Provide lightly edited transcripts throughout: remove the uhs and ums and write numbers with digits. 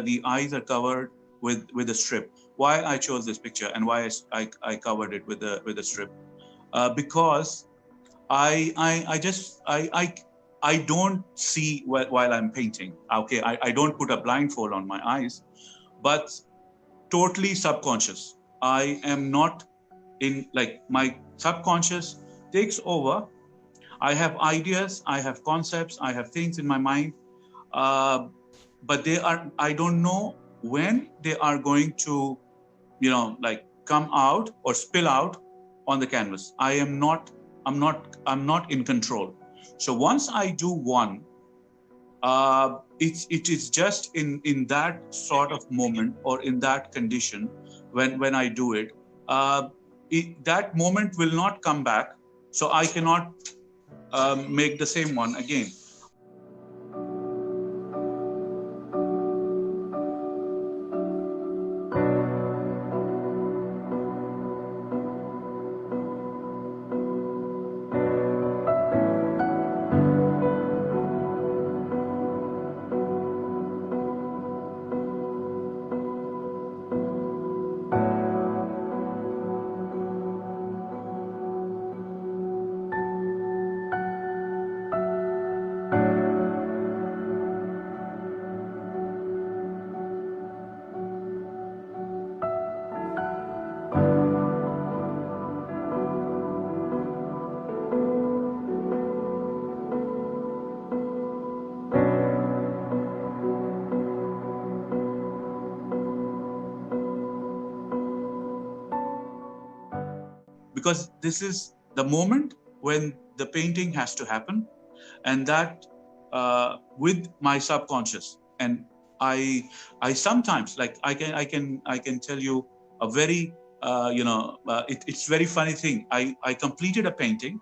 the eyes are covered with a strip. Why I chose this picture and why I covered it with a strip, because I don't see while I'm painting. Okay, I don't put a blindfold on my eyes, but totally subconscious. I am not in, like, my subconscious takes over. I have ideas, I have concepts, I have things in my mind, but I don't know when they are going to, like, come out or spill out on the canvas. I'm not in control. So once I do one, it is just in that sort of moment or in that condition when I do it, that moment will not come back. So I cannot make the same one again. Because this is the moment when the painting has to happen, and that with my subconscious. And I sometimes, like, I can tell you a very it's very funny thing. I completed a painting.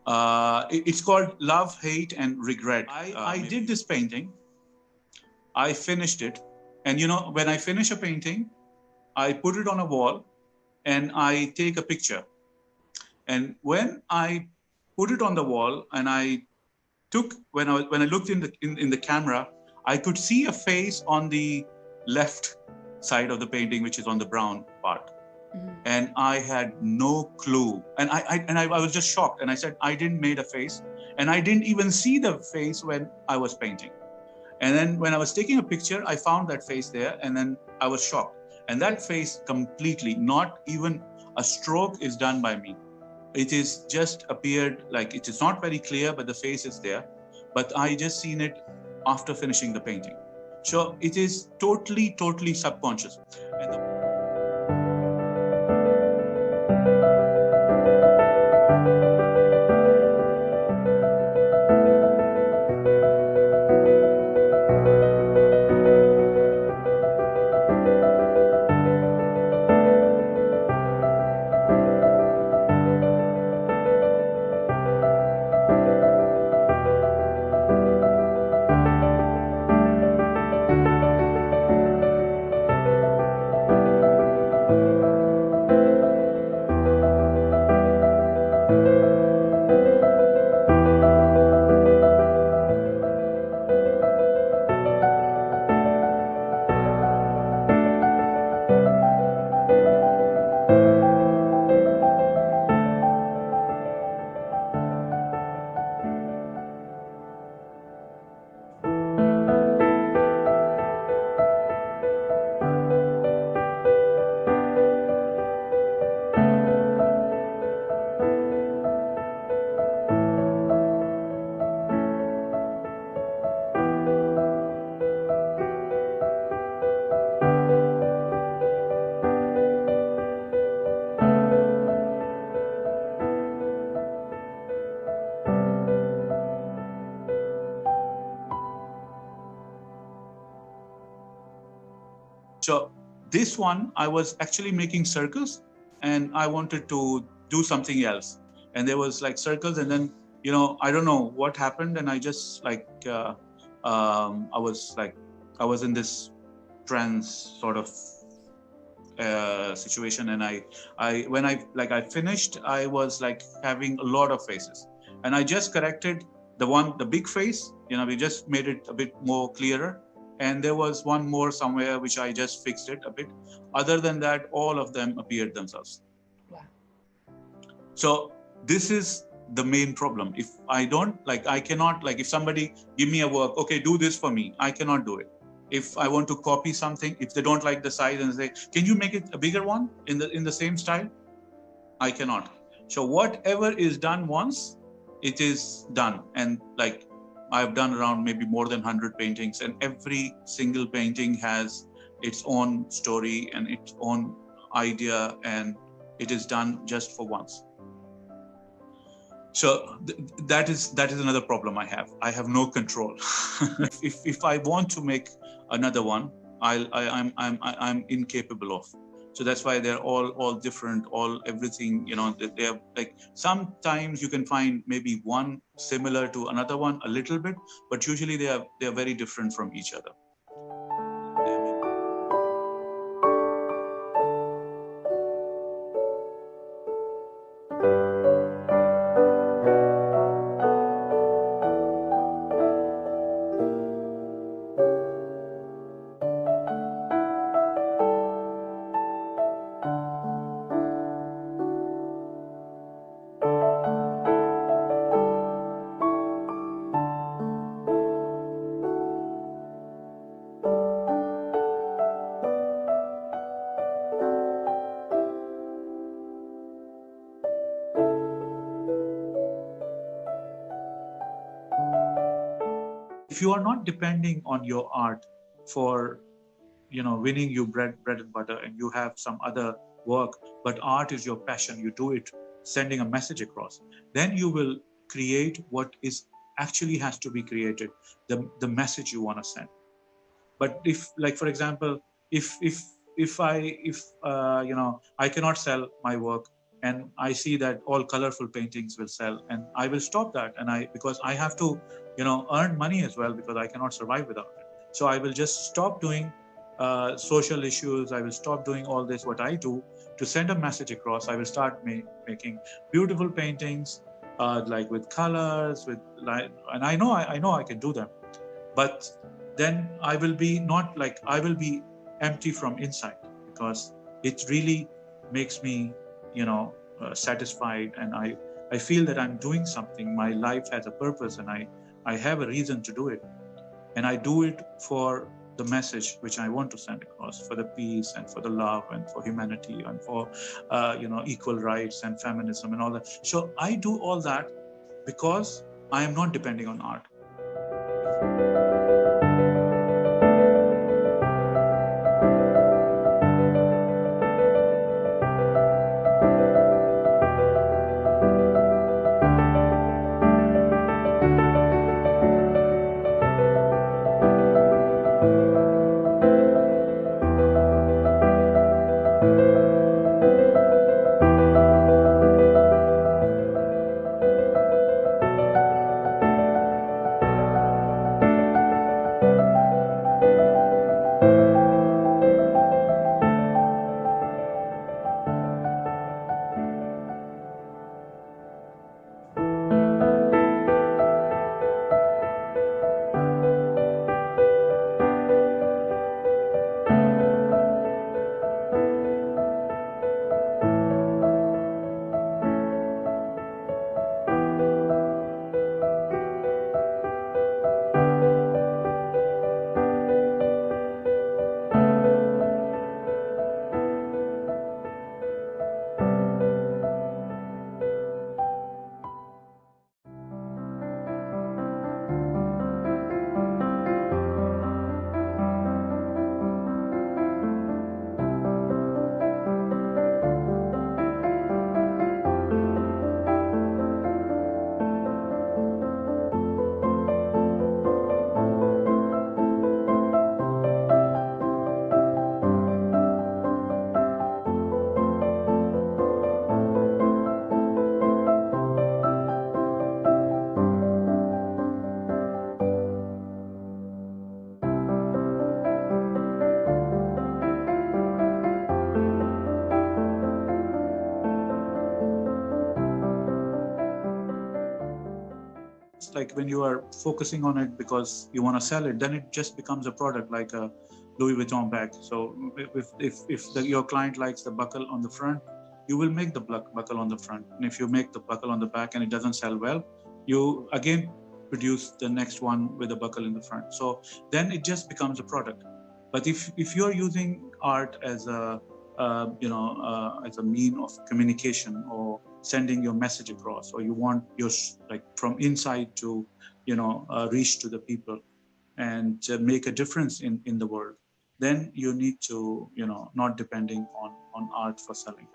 It's called Love, Hate, and Regret. I did this painting. I finished it, and when I finish a painting, I put it on a wall and I take a picture. And when I put it on the wall and when I looked in the camera, I could see a face on the left side of the painting, which is on the brown part. Mm-hmm. And I had no clue. And I was just shocked. And I said, I didn't make a face. And I didn't even see the face when I was painting. And then when I was taking a picture, I found that face there, and then I was shocked. And that face completely, not even a stroke is done by me. It is just appeared, like, it is not very clear, but the face is there. But I just seen it after finishing the painting. So it is totally, totally subconscious. So this one, I was actually making circles, and I wanted to do something else. And there was like circles, and then, I don't know what happened. And I just I was in this trance sort of situation. And when I finished, I was like having a lot of faces, and I just corrected the big face. We just made it a bit more clearer. and there was one more somewhere which I just fixed it a bit. Other than that, all of them appeared themselves. Wow. So this is the main problem. If I don't, like, I cannot, like, if somebody give me a work, okay, do this for me, I cannot do it. If I want to copy something, if they don't like the size and say, can you make it a bigger one in the same style? I cannot. So whatever is done once, it is done. And like, I've done around maybe more than 100 paintings, and every single painting has its own story and its own idea, and it is done just for once. So that is another problem I have. I have no control. if I want to make another one, I'm incapable of. So that's why they're all different, everything, you know, they're like, sometimes you can find maybe one similar to another one a little bit, but usually they're very different from each other. If you are not depending on your art for, you know, winning you bread and butter, and you have some other work, but art is your passion, you do it sending a message across, then you will create what is actually has to be created, the message you want to send. But if, like, for example, if you know, I cannot sell my work, and I see that all colorful paintings will sell, and I will stop that, and because I have to, you know, earn money as well, because I cannot survive without it. So I will just stop doing social issues. I will stop doing all this what I do to send a message across. I will start making beautiful paintings, like with colors, with light, and I know I can do them, but then I will be not like, I will be empty from inside, because it really makes me, you know, satisfied, and I feel that I'm doing something. My life has a purpose, and I have a reason to do it, and I do it for the message which I want to send across, for the peace and for the love and for humanity and for you know, equal rights and feminism and all that. So I do all that because I am not depending on art. like when you are focusing on it because you want to sell it, then it just becomes a product like a Louis Vuitton bag. So your client likes the buckle on the front, you will make the buckle on the front. And if you make the buckle on the back and it doesn't sell well, you again produce the next one with a buckle in the front. So then it just becomes a product. But if you're using art as a as a mean of communication or sending your message across, or you want your like from inside to reach to the people and make a difference in the world, then you need to not depending on art for selling.